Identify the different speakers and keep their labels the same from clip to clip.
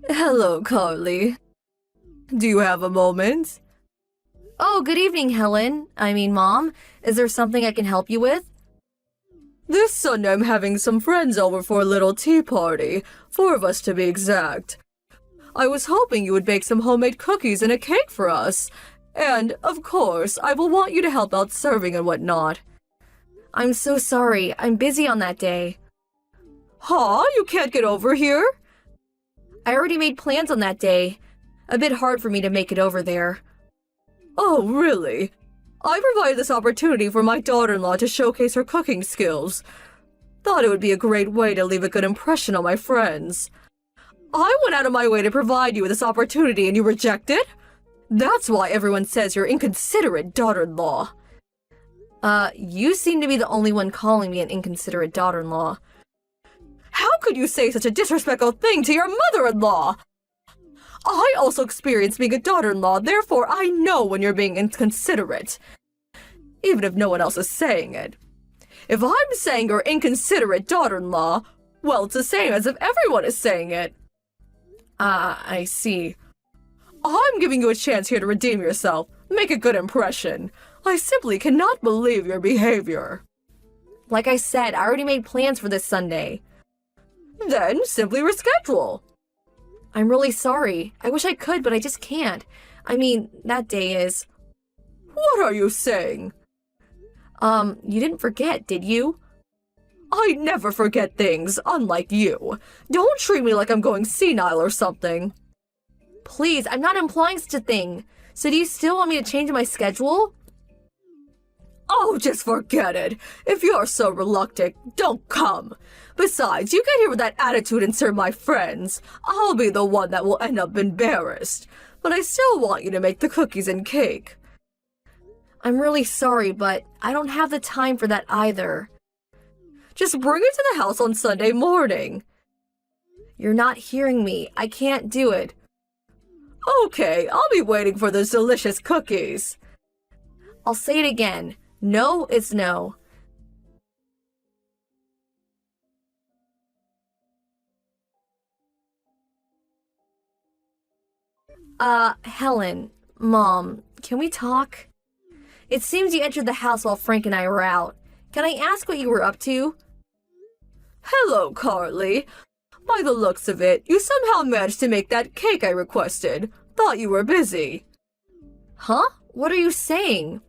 Speaker 1: Hello, Carly. Do you have a moment?
Speaker 2: Oh, good evening, Helen. Mom. Is there something I can help you with?
Speaker 1: This Sunday I'm having some friends over for a little tea party, 4 of us to be exact. I was hoping you would bake some homemade cookies and a cake for us. And, of course, I will want you to help out serving and whatnot.
Speaker 2: I'm so sorry. I'm busy on that day.
Speaker 1: Huh? You can't get over here?
Speaker 2: I already made plans on that day. A bit hard for me to make it over there.
Speaker 1: Oh, really? I provided this opportunity for my daughter-in-law to showcase her cooking skills. Thought it would be a great way to leave a good impression on my friends. I went out of my way to provide you with this opportunity and you reject it? That's why everyone says you're inconsiderate daughter-in-law.
Speaker 2: You seem to be the only one calling me an inconsiderate daughter-in-law.
Speaker 1: How could you say such a disrespectful thing to your mother-in-law? I also experienced being a daughter-in-law, therefore I know when you're being inconsiderate. Even if no one else is saying it. If I'm saying you're inconsiderate daughter-in-law, well, it's the same as if everyone is saying it.
Speaker 2: I see.
Speaker 1: I'm giving you a chance here to redeem yourself. Make a good impression. I simply cannot believe your behavior.
Speaker 2: Like I said, I already made plans for this Sunday.
Speaker 1: Then simply reschedule.
Speaker 2: I'm really sorry. I wish I could, but I just can't. That day is...
Speaker 1: What are you saying?
Speaker 2: You didn't forget, did you?
Speaker 1: I never forget things, unlike you. Don't treat me like I'm going senile or something.
Speaker 2: Please, I'm not implying such a thing. So do you still want me to change my schedule?
Speaker 1: Oh, just forget it. If you're so reluctant, don't come. Besides, you get here with that attitude and serve my friends. I'll be the one that will end up embarrassed. But I still want you to make the cookies and cake.
Speaker 2: I'm really sorry, but I don't have the time for that either.
Speaker 1: Just bring it to the house on Sunday morning.
Speaker 2: You're not hearing me. I can't do it.
Speaker 1: Okay, I'll be waiting for those delicious cookies.
Speaker 2: I'll say it again. No is no. Helen, Mom, can we talk? It seems you entered the house while Frank and I were out. Can I ask what you were up to?
Speaker 1: Hello, Carly. By the looks of it, you somehow managed to make that cake I requested. Thought you were busy.
Speaker 2: Huh? What are you saying?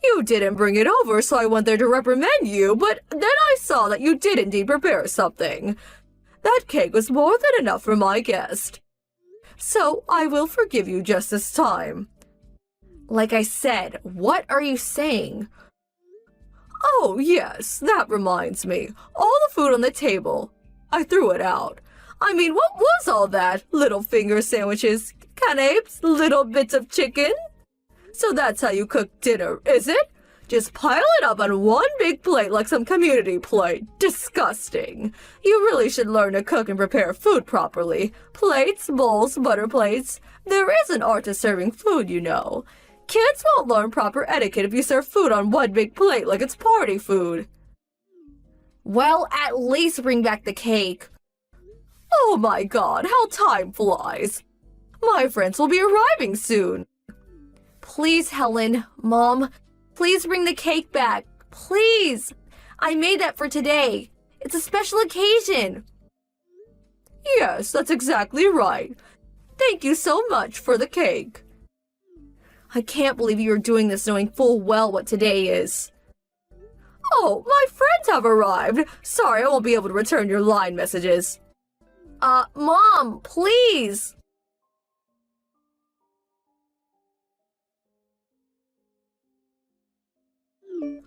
Speaker 1: You didn't bring it over, so I went there to reprimand you, but then I saw that you did indeed prepare something. That cake was more than enough for my guest. So I will forgive you just this time.
Speaker 2: Like I said, what are you saying?
Speaker 1: Oh, yes, that reminds me. All the food on the table. I threw it out. What was all that? Little finger sandwiches, canapes, little bits of chicken? So that's how you cook dinner, is it? Just pile it up on one big plate like some community plate. Disgusting. You really should learn to cook and prepare food properly. Plates, bowls, butter plates. There is an art to serving food, you know. Kids won't learn proper etiquette if you serve food on one big plate like it's party food.
Speaker 2: Well, at least bring back the cake.
Speaker 1: Oh my God, how time flies. My friends will be arriving soon.
Speaker 2: Please, Helen, Mom, please bring the cake back. Please. I made that for today. It's a special occasion.
Speaker 1: Yes, that's exactly right. Thank you so much for the cake.
Speaker 2: I can't believe you are doing this knowing full well what today is.
Speaker 1: Oh, my friends have arrived. Sorry, I won't be able to return your line messages.
Speaker 2: Mom, please.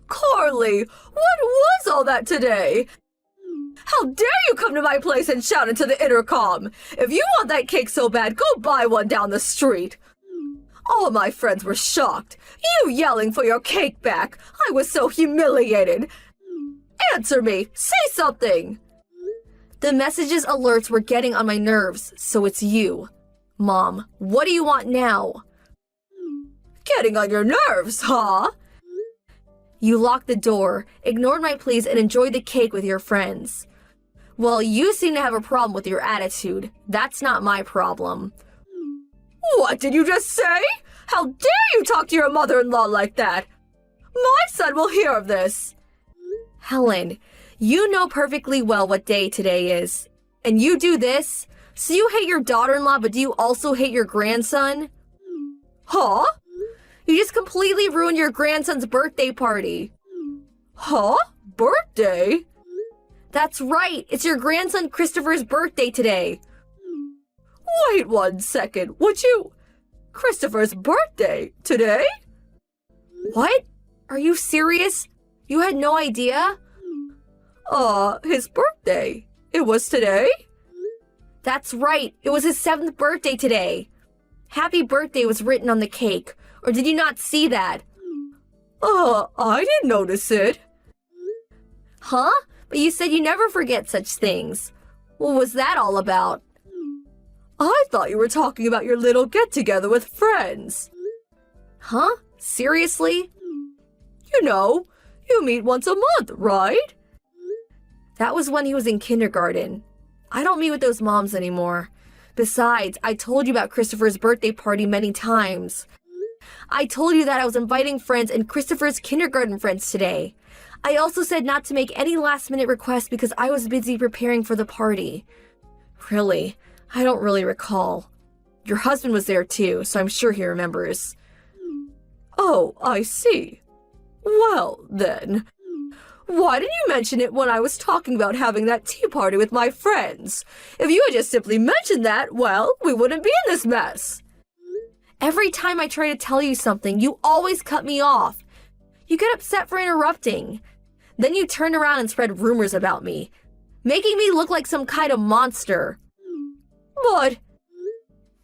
Speaker 1: Carly, what was all that today? How dare you come to my place and shout into the intercom? If you want that cake so bad, go buy one down the street. All my friends were shocked. You yelling for your cake back. I was so humiliated. Answer me. Say something.
Speaker 2: The messages alerts were getting on my nerves, so it's you. Mom, what do you want now?
Speaker 1: Getting on your nerves, huh?
Speaker 2: You locked the door, ignored my pleas, and enjoyed the cake with your friends. Well, you seem to have a problem with your attitude. That's not my problem.
Speaker 1: What did you just say? How dare you talk to your mother-in-law like that? My son will hear of this.
Speaker 2: Helen, you know perfectly well what day today is. And you do this? So you hate your daughter-in-law, but do you also hate your grandson?
Speaker 1: Huh?
Speaker 2: You just completely ruined your grandson's birthday party.
Speaker 1: Huh? Birthday?
Speaker 2: That's right. It's your grandson Christopher's birthday today.
Speaker 1: Wait 1 second. Would you... Christopher's birthday? Today?
Speaker 2: What? Are you serious? You had no idea?
Speaker 1: His birthday. It was today?
Speaker 2: That's right. It was his 7th birthday today. Happy birthday was written on the cake. Or did you not see that?
Speaker 1: I didn't notice it.
Speaker 2: Huh? But you said you never forget such things. What was that all about?
Speaker 1: I thought you were talking about your little get-together with friends.
Speaker 2: Huh? Seriously?
Speaker 1: You know, you meet once a month, right?
Speaker 2: That was when he was in kindergarten. I don't meet with those moms anymore. Besides, I told you about Christopher's birthday party many times. I told you that I was inviting friends and Christopher's kindergarten friends today. I also said not to make any last-minute requests because I was busy preparing for the party. Really, I don't really recall. Your husband was there too, so I'm sure he remembers.
Speaker 1: Oh, I see. Well, then, why didn't you mention it when I was talking about having that tea party with my friends? If you had just simply mentioned that, well, we wouldn't be in this mess.
Speaker 2: Every time I try to tell you something, you always cut me off. You get upset for interrupting. Then you turn around and spread rumors about me, making me look like some kind of monster.
Speaker 1: But...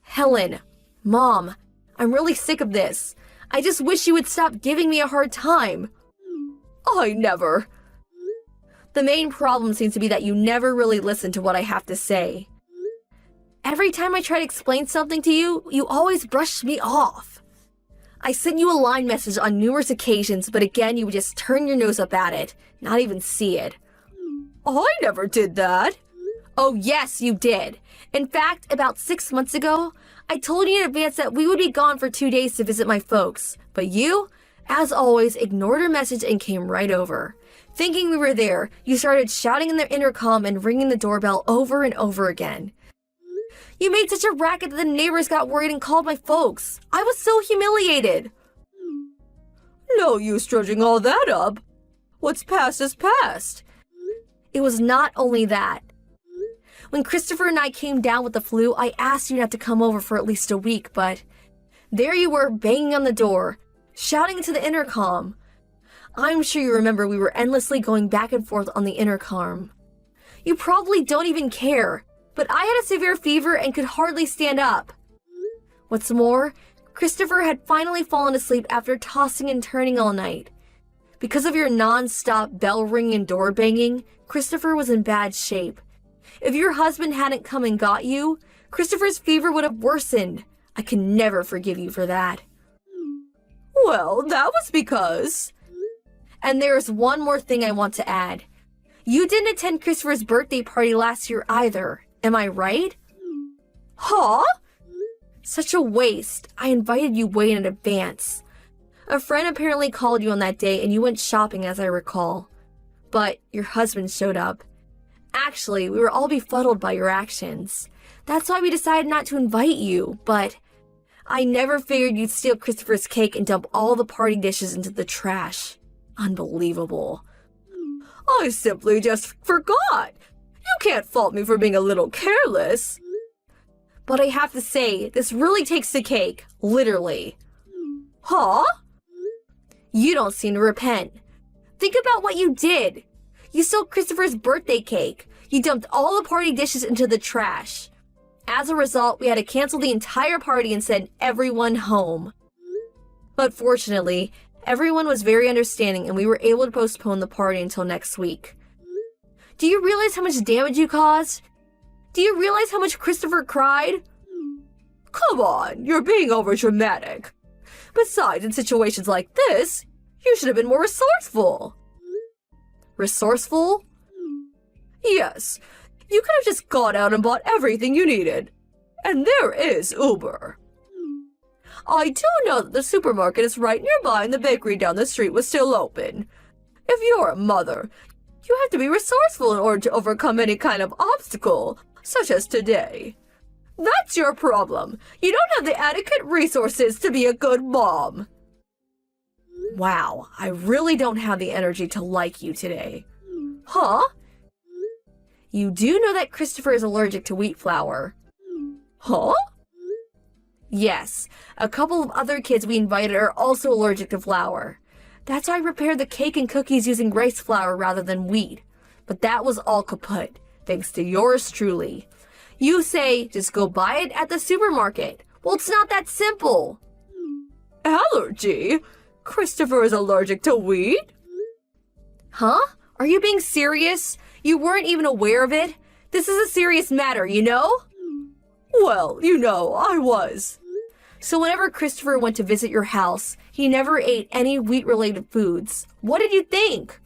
Speaker 2: Helen, Mom, I'm really sick of this. I just wish you would stop giving me a hard time.
Speaker 1: I never...
Speaker 2: The main problem seems to be that you never really listen to what I have to say. Every time I try to explain something to you, you always brush me off. I sent you a line message on numerous occasions, but again, you would just turn your nose up at it, not even see it.
Speaker 1: I never did that.
Speaker 2: Oh, yes, you did. In fact, about 6 months ago, I told you in advance that we would be gone for 2 days to visit my folks, but you, as always, ignored her message and came right over. Thinking we were there, you started shouting in the intercom and ringing the doorbell over and over again. You made such a racket that the neighbors got worried and called my folks. I was so humiliated.
Speaker 1: No use dredging all that up. What's past is past.
Speaker 2: It was not only that. When Christopher and I came down with the flu, I asked you not to come over for at least a week, but there you were banging on the door, shouting into the intercom. I'm sure you remember we were endlessly going back and forth on the intercom. You probably don't even care, but I had a severe fever and could hardly stand up. What's more, Christopher had finally fallen asleep after tossing and turning all night. Because of your non-stop bell ringing and door banging, Christopher was in bad shape. If your husband hadn't come and got you, Christopher's fever would have worsened. I can never forgive you for that.
Speaker 1: Well, that was because...
Speaker 2: And there's one more thing I want to add. You didn't attend Christopher's birthday party last year either. Am I right?
Speaker 1: Huh?
Speaker 2: Such a waste. I invited you way in advance. A friend apparently called you on that day and you went shopping, as I recall. But your husband showed up. Actually, we were all befuddled by your actions. That's why we decided not to invite you, but I never figured you'd steal Christopher's cake and dump all the party dishes into the trash. Unbelievable.
Speaker 1: I simply just forgot. You can't fault me for being a little careless.
Speaker 2: But I have to say, this really takes the cake, literally.
Speaker 1: Huh?
Speaker 2: You don't seem to repent. Think about what you did. You stole Christopher's birthday cake. You dumped all the party dishes into the trash. As a result, we had to cancel the entire party and send everyone home. But fortunately, everyone was very understanding and we were able to postpone the party until next week. Do you realize how much damage you caused? Do you realize how much Christopher cried?
Speaker 1: Come on, you're being overdramatic. Besides, in situations like this, you should have been more resourceful.
Speaker 2: Resourceful?
Speaker 1: Yes, You could have just gone out and bought everything you needed. And there is Uber. I do know that the supermarket is right nearby and the bakery down the street was still open. If you're a mother, you have to be resourceful in order to overcome any kind of obstacle, such as today. That's your problem. You don't have the adequate resources to be a good mom.
Speaker 2: Wow, I really don't have the energy to like you today.
Speaker 1: Huh?
Speaker 2: You do know that Christopher is allergic to wheat flour.
Speaker 1: Huh?
Speaker 2: Yes, a couple of other kids we invited are also allergic to flour. That's why I prepared the cake and cookies using rice flour rather than wheat. But that was all kaput, thanks to yours truly. You say, just go buy it at the supermarket. Well, it's not that simple.
Speaker 1: Allergy? Christopher is allergic to wheat?
Speaker 2: Huh? Are you being serious? You weren't even aware of it? This is a serious matter, you know?
Speaker 1: Well, I was.
Speaker 2: So whenever Christopher went to visit your house, he never ate any wheat-related foods. What did you think?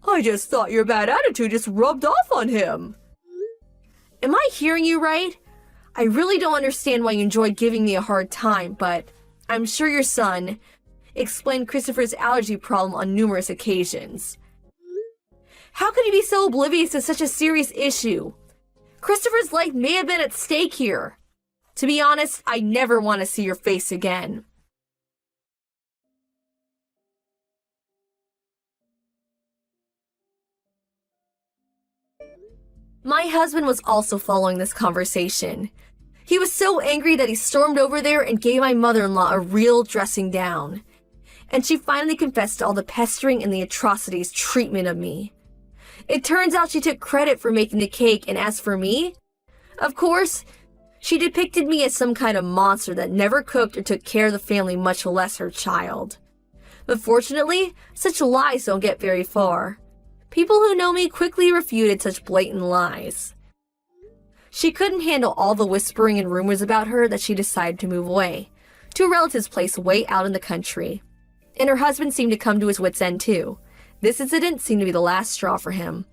Speaker 1: I just thought your bad attitude just rubbed off on him.
Speaker 2: Am I hearing you right? I really don't understand why you enjoy giving me a hard time, but I'm sure your son explained Christopher's allergy problem on numerous occasions. How could you be so oblivious to such a serious issue? Christopher's life may have been at stake here. To be honest, I never want to see your face again. My husband was also following this conversation. He was so angry that he stormed over there and gave my mother-in-law a real dressing down. And she finally confessed to all the pestering and the atrocities treatment of me. It turns out she took credit for making the cake, and as for me, of course, she depicted me as some kind of monster that never cooked or took care of the family, much less her child. But fortunately, such lies don't get very far. People who know me quickly refuted such blatant lies. She couldn't handle all the whispering and rumors about her that she decided to move away, to a relative's place way out in the country. And her husband seemed to come to his wits' end too. This incident seemed to be the last straw for him.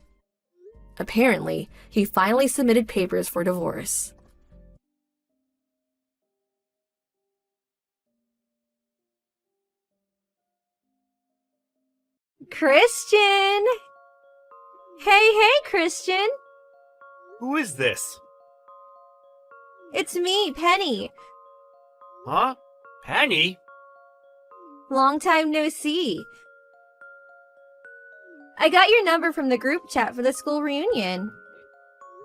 Speaker 2: Apparently, he finally submitted papers for divorce. Christian! Hey, Christian!
Speaker 3: Who is this?
Speaker 2: It's me, Penny.
Speaker 3: Huh? Penny?
Speaker 2: Long time no see. I got your number from the group chat for the school reunion.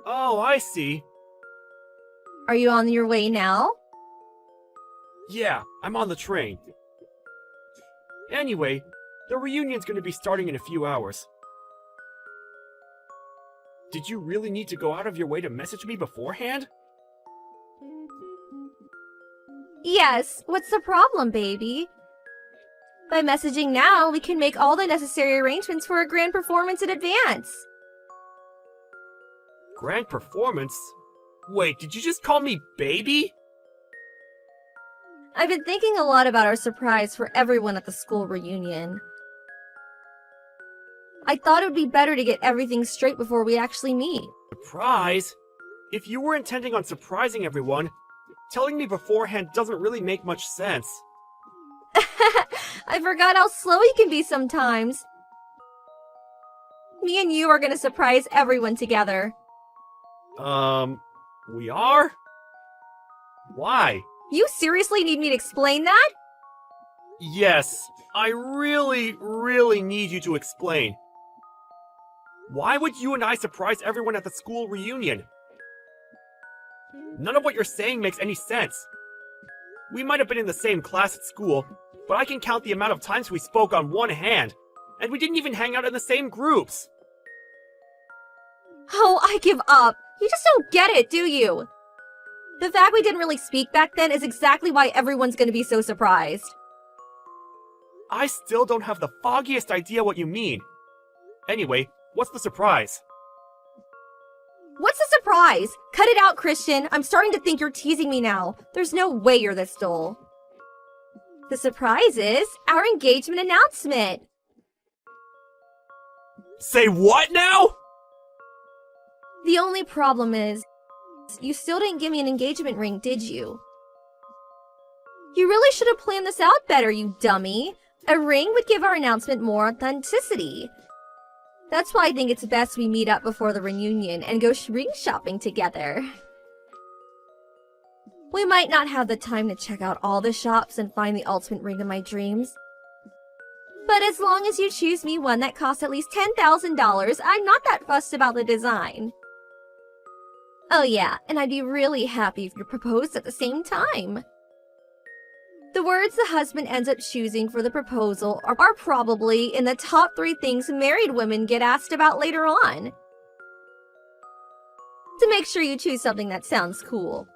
Speaker 3: Oh, I see.
Speaker 2: Are you on your way now?
Speaker 3: Yeah, I'm on the train. Anyway, the reunion's gonna be starting in a few hours. Did you really need to go out of your way to message me beforehand?
Speaker 2: Yes, what's the problem, baby? By messaging now, we can make all the necessary arrangements for a grand performance in advance.
Speaker 3: Grand performance? Wait, did you just call me baby?
Speaker 2: I've been thinking a lot about our surprise for everyone at the school reunion. I thought it would be better to get everything straight before we actually meet.
Speaker 3: Surprise? If you were intending on surprising everyone, telling me beforehand doesn't really make much sense.
Speaker 2: I forgot how slow you can be sometimes. Me and you are gonna surprise everyone together.
Speaker 3: We are? Why?
Speaker 2: You seriously need me to explain that?
Speaker 3: Yes, I really need you to explain. Why would you and I surprise everyone at the school reunion? None of what you're saying makes any sense. We might have been in the same class at school, but I can count the amount of times we spoke on one hand, and we didn't even hang out in the same groups.
Speaker 2: Oh, I give up. You just don't get it, do you? The fact we didn't really speak back then is exactly why everyone's gonna be so surprised.
Speaker 3: I still don't have the foggiest idea what you mean. Anyway, what's the surprise?
Speaker 2: What's the surprise? Cut it out, Christian. I'm starting to think you're teasing me now. There's no way you're this dull. The surprise is our engagement announcement.
Speaker 3: Say what now?
Speaker 2: The only problem is, you still didn't give me an engagement ring, did you? You really should have planned this out better, you dummy. A ring would give our announcement more authenticity. That's why I think it's best we meet up before the reunion and go ring shopping together. We might not have the time to check out all the shops and find the ultimate ring of my dreams. But as long as you choose me one that costs at least $10,000, I'm not that fussed about the design. Oh yeah, and I'd be really happy if you proposed at the same time. The words the husband ends up choosing for the proposal are probably in the top 3 things married women get asked about later on. To make sure you choose something that sounds cool.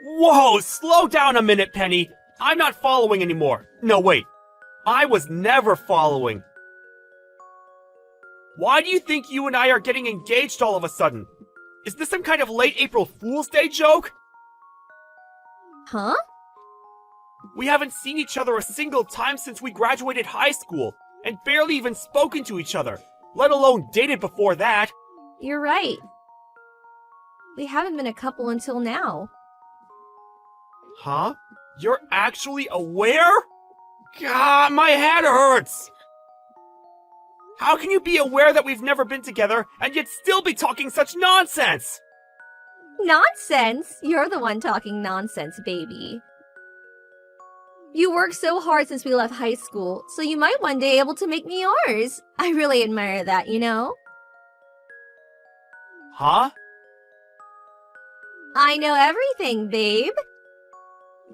Speaker 3: Whoa, slow down a minute, Penny. I'm not following anymore. No, wait. I was never following. Why do you think you and I are getting engaged all of a sudden? Is this some kind of late April Fool's Day joke?
Speaker 2: Huh?
Speaker 3: We haven't seen each other a single time since we graduated high school, and barely even spoken to each other, let alone dated before that.
Speaker 2: You're right. We haven't been a couple until now.
Speaker 3: Huh? You're actually aware? God, my head hurts! How can you be aware that we've never been together and yet still be talking such nonsense?
Speaker 2: Nonsense? You're the one talking nonsense, baby. You worked so hard since we left high school, so you might one day be able to make me yours. I really admire that, you know?
Speaker 3: Huh?
Speaker 2: I know everything, babe.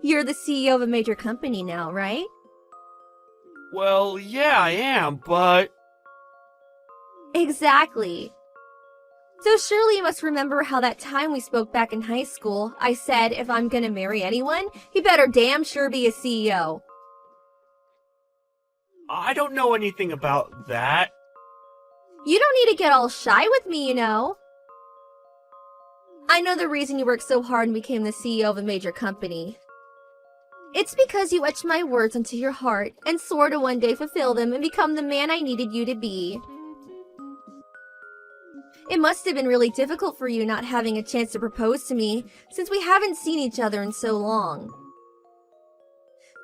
Speaker 2: You're the CEO of a major company now, right?
Speaker 3: Well, yeah, I am, but...
Speaker 2: Exactly. So surely you must remember how that time we spoke back in high school, I said if I'm gonna marry anyone, he better damn sure be a CEO.
Speaker 3: I don't know anything about that.
Speaker 2: You don't need to get all shy with me, you know. I know the reason you worked so hard and became the CEO of a major company. It's because you etched my words into your heart and swore to one day fulfill them and become the man I needed you to be. It must have been really difficult for you not having a chance to propose to me since we haven't seen each other in so long.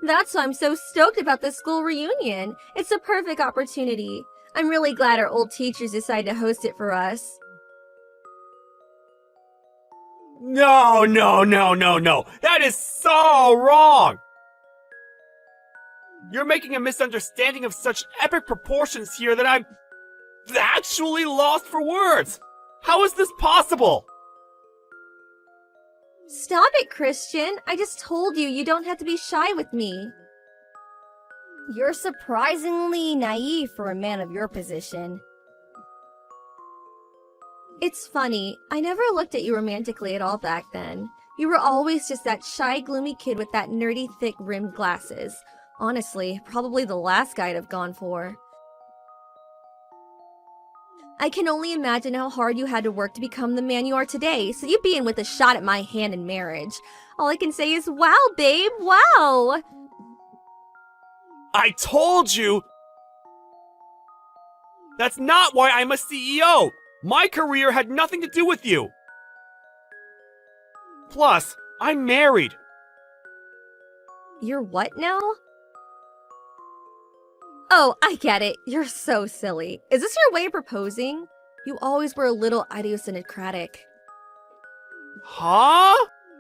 Speaker 2: That's why I'm so stoked about this school reunion. It's a perfect opportunity. I'm really glad our old teachers decided to host it for us.
Speaker 3: No. That is so wrong! You're making a misunderstanding of such epic proportions here that I'm actually lost for words. How is this possible?
Speaker 2: Stop it, Christian. I just told you don't have to be shy with me. You're surprisingly naive for a man of your position. It's funny, I never looked at you romantically at all back then. You were always just that shy, gloomy kid with that nerdy, thick-rimmed glasses. Honestly, probably the last guy I'd have gone for. I can only imagine how hard you had to work to become the man you are today, so you being with a shot at my hand in marriage. All I can say is, wow, babe, wow!
Speaker 3: I told you! That's not why I'm a CEO! My career had nothing to do with you! Plus, I'm married.
Speaker 2: You're what now? Oh, I get it. You're so silly. Is this your way of proposing? You always were a little idiosyncratic.
Speaker 3: Huh?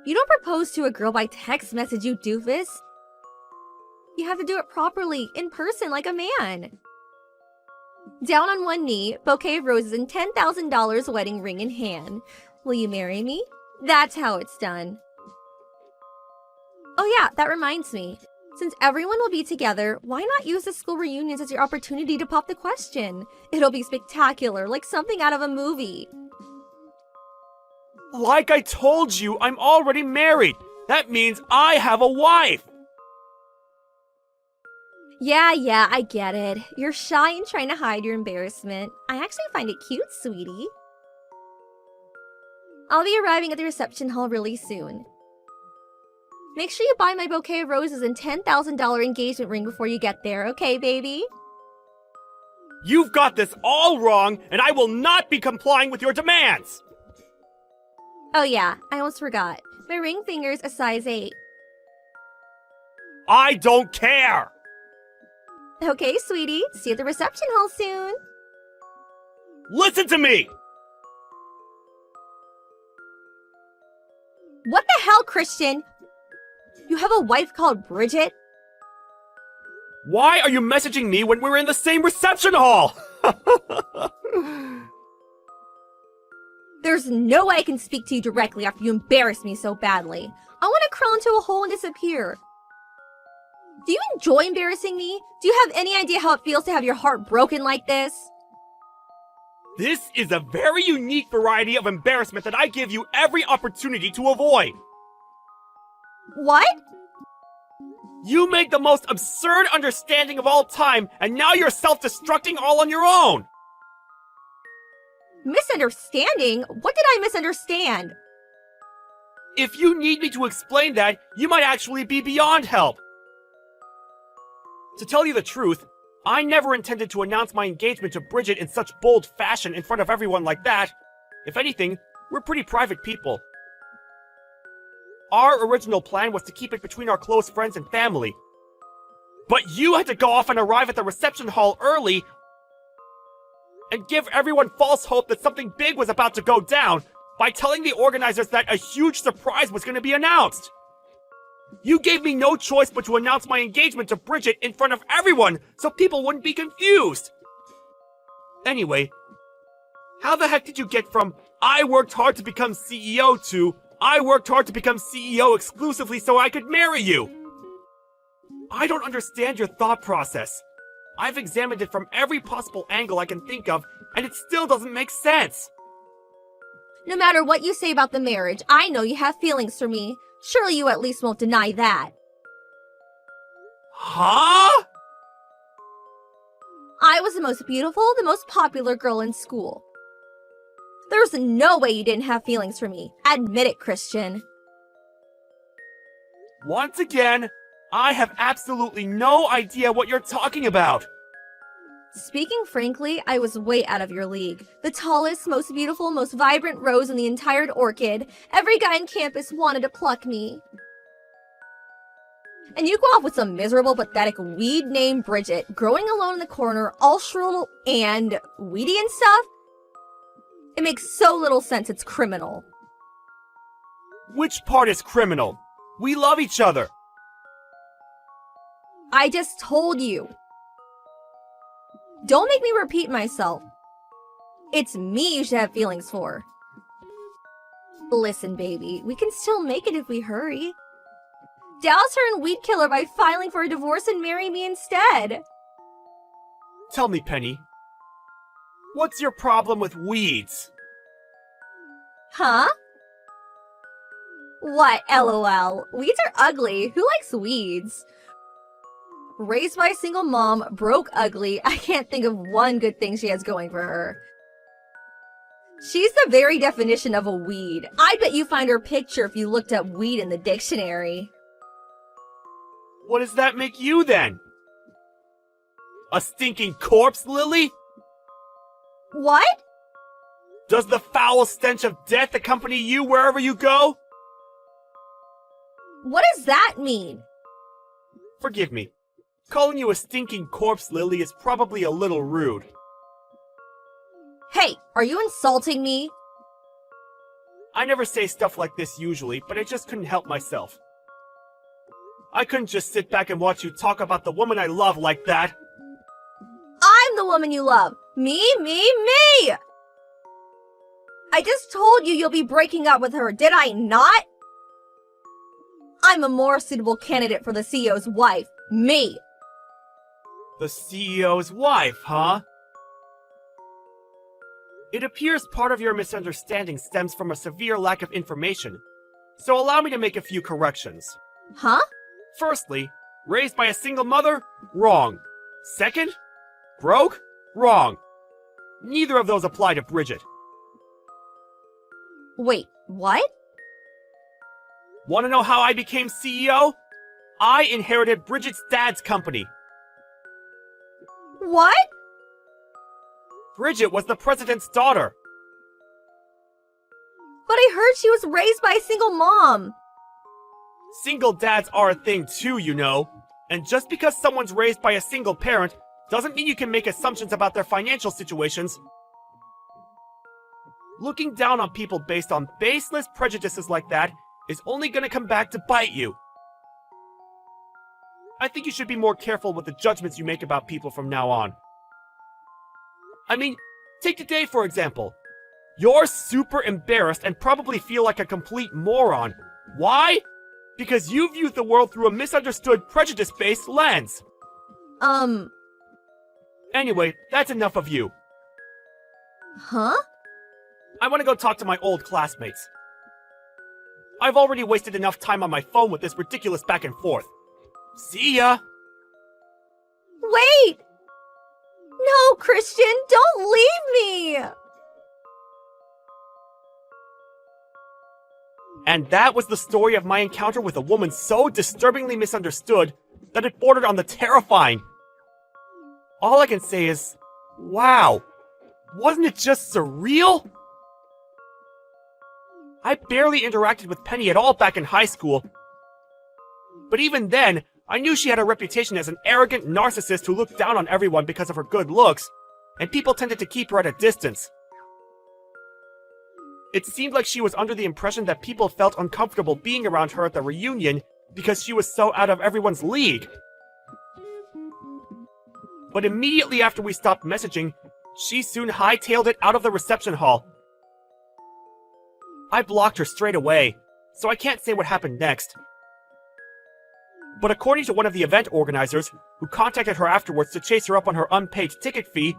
Speaker 2: You don't propose to a girl by text message, you doofus. You have to do it properly, in person, like a man. Down on one knee, bouquet of roses and $10,000 wedding ring in hand. Will you marry me? That's how it's done. Oh yeah, that reminds me. Since everyone will be together, why not use the school reunions as your opportunity to pop the question? It'll be spectacular, like something out of a movie.
Speaker 3: Like I told you, I'm already married. That means I have a wife.
Speaker 2: Yeah, I get it. You're shy and trying to hide your embarrassment. I actually find it cute, sweetie. I'll be arriving at the reception hall really soon. Make sure you buy my bouquet of roses and $10,000 engagement ring before you get there, okay, baby?
Speaker 3: You've got this all wrong, and I will not be complying with your demands!
Speaker 2: Oh yeah, I almost forgot. My ring finger's a size 8.
Speaker 3: I don't care!
Speaker 2: Okay, sweetie. See you at the reception hall soon.
Speaker 3: Listen to me!
Speaker 2: What the hell, Christian? You have a wife called Bridget?
Speaker 3: Why are you messaging me when we're in the same reception hall?
Speaker 2: There's no way I can speak to you directly after you embarrass me so badly. I want to crawl into a hole and disappear. Do you enjoy embarrassing me? Do you have any idea how it feels to have your heart broken like this?
Speaker 3: This is a very unique variety of embarrassment that I give you every opportunity to avoid.
Speaker 2: What?
Speaker 3: You made the most absurd understanding of all time, and now you're self-destructing all on your own!
Speaker 2: Misunderstanding? What did I misunderstand?
Speaker 3: If you need me to explain that, you might actually be beyond help. To tell you the truth, I never intended to announce my engagement to Bridget in such bold fashion in front of everyone like that. If anything, we're pretty private people. Our original plan was to keep it between our close friends and family. But you had to go off and arrive at the reception hall early and give everyone false hope that something big was about to go down by telling the organizers that a huge surprise was going to be announced. You gave me no choice but to announce my engagement to Bridget in front of everyone so people wouldn't be confused. Anyway, how the heck did you get from I worked hard to become CEO to I worked hard to become CEO exclusively so I could marry you? I don't understand your thought process. I've examined it from every possible angle I can think of, and it still doesn't make sense.
Speaker 2: No matter what you say about the marriage, I know you have feelings for me. Surely you at least won't deny that.
Speaker 3: Huh?
Speaker 2: I was the most beautiful, the most popular girl in school. There's no way you didn't have feelings for me. Admit it, Christian.
Speaker 3: Once again, I have absolutely no idea what you're talking about.
Speaker 2: Speaking frankly, I was way out of your league. The tallest, most beautiful, most vibrant rose in the entire orchid. Every guy on campus wanted to pluck me. And you go off with some miserable, pathetic weed named Bridget, growing alone in the corner, all shrill and weedy and stuff? It makes so little sense it's criminal.
Speaker 3: Which part is criminal? We love each other.
Speaker 2: I just told you. Don't make me repeat myself. It's me you should have feelings for. Listen, baby, we can still make it if we hurry. Douse her in weed killer by filing for a divorce and marry me instead.
Speaker 3: Tell me, Penny, what's your problem with weeds?
Speaker 2: Huh? What, LOL? Weeds are ugly. Who likes weeds? Raised by a single mom, broke ugly, I can't think of one good thing she has going for her. She's the very definition of a weed. I bet you find her picture if you looked up weed in the dictionary.
Speaker 3: What does that make you then? A stinking corpse, Lily?
Speaker 2: What?
Speaker 3: Does the foul stench of death accompany you wherever you go?
Speaker 2: What does that mean?
Speaker 3: Forgive me. Calling you a stinking corpse, Lily, is probably a little rude.
Speaker 2: Hey, are you insulting me?
Speaker 3: I never say stuff like this usually, but I just couldn't help myself. I couldn't just sit back and watch you talk about the woman I love like that.
Speaker 2: I'm the woman you love. Me. I just told you you'll be breaking up with her, did I not? I'm a more suitable candidate for the CEO's wife. Me.
Speaker 3: The CEO's wife, huh? It appears part of your misunderstanding stems from a severe lack of information, so allow me to make a few corrections.
Speaker 2: Huh?
Speaker 3: Firstly, raised by a single mother? Wrong. Second, broke? Wrong. Neither of those apply to Bridget.
Speaker 2: Wait, what?
Speaker 3: Want to know how I became CEO? I inherited Bridget's dad's company.
Speaker 2: What?
Speaker 3: Bridget was the president's daughter.
Speaker 2: But I heard she was raised by a single mom.
Speaker 3: Single dads are a thing too, you know. And just because someone's raised by a single parent doesn't mean you can make assumptions about their financial situations. Looking down on people based on baseless prejudices like that is only gonna come back to bite you. I think you should be more careful with the judgments you make about people from now on. I mean, take today for example. You're super embarrassed and probably feel like a complete moron. Why? Because you view the world through a misunderstood, prejudice-based lens. Anyway, that's enough of you.
Speaker 2: Huh?
Speaker 3: I want to go talk to my old classmates. I've already wasted enough time on my phone with this ridiculous back and forth. See ya!
Speaker 2: Wait! No, Christian, don't leave me!
Speaker 3: And that was the story of my encounter with a woman so disturbingly misunderstood that it bordered on the terrifying. All I can say is, wow, wasn't it just surreal? I barely interacted with Penny at all back in high school. But even then, I knew she had a reputation as an arrogant narcissist who looked down on everyone because of her good looks, and people tended to keep her at a distance. It seemed like she was under the impression that people felt uncomfortable being around her at the reunion because she was so out of everyone's league. But immediately after we stopped messaging, she soon hightailed it out of the reception hall. I blocked her straight away, so I can't say what happened next. But according to one of the event organizers, who contacted her afterwards to chase her up on her unpaid ticket fee,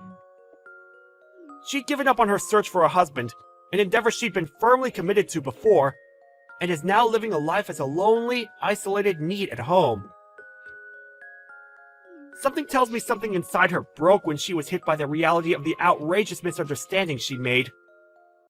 Speaker 3: she'd given up on her search for a husband, an endeavor she'd been firmly committed to before, and is now living a life as a lonely, isolated NEET at home. Something tells me something inside her broke when she was hit by the reality of the outrageous misunderstanding she'd made.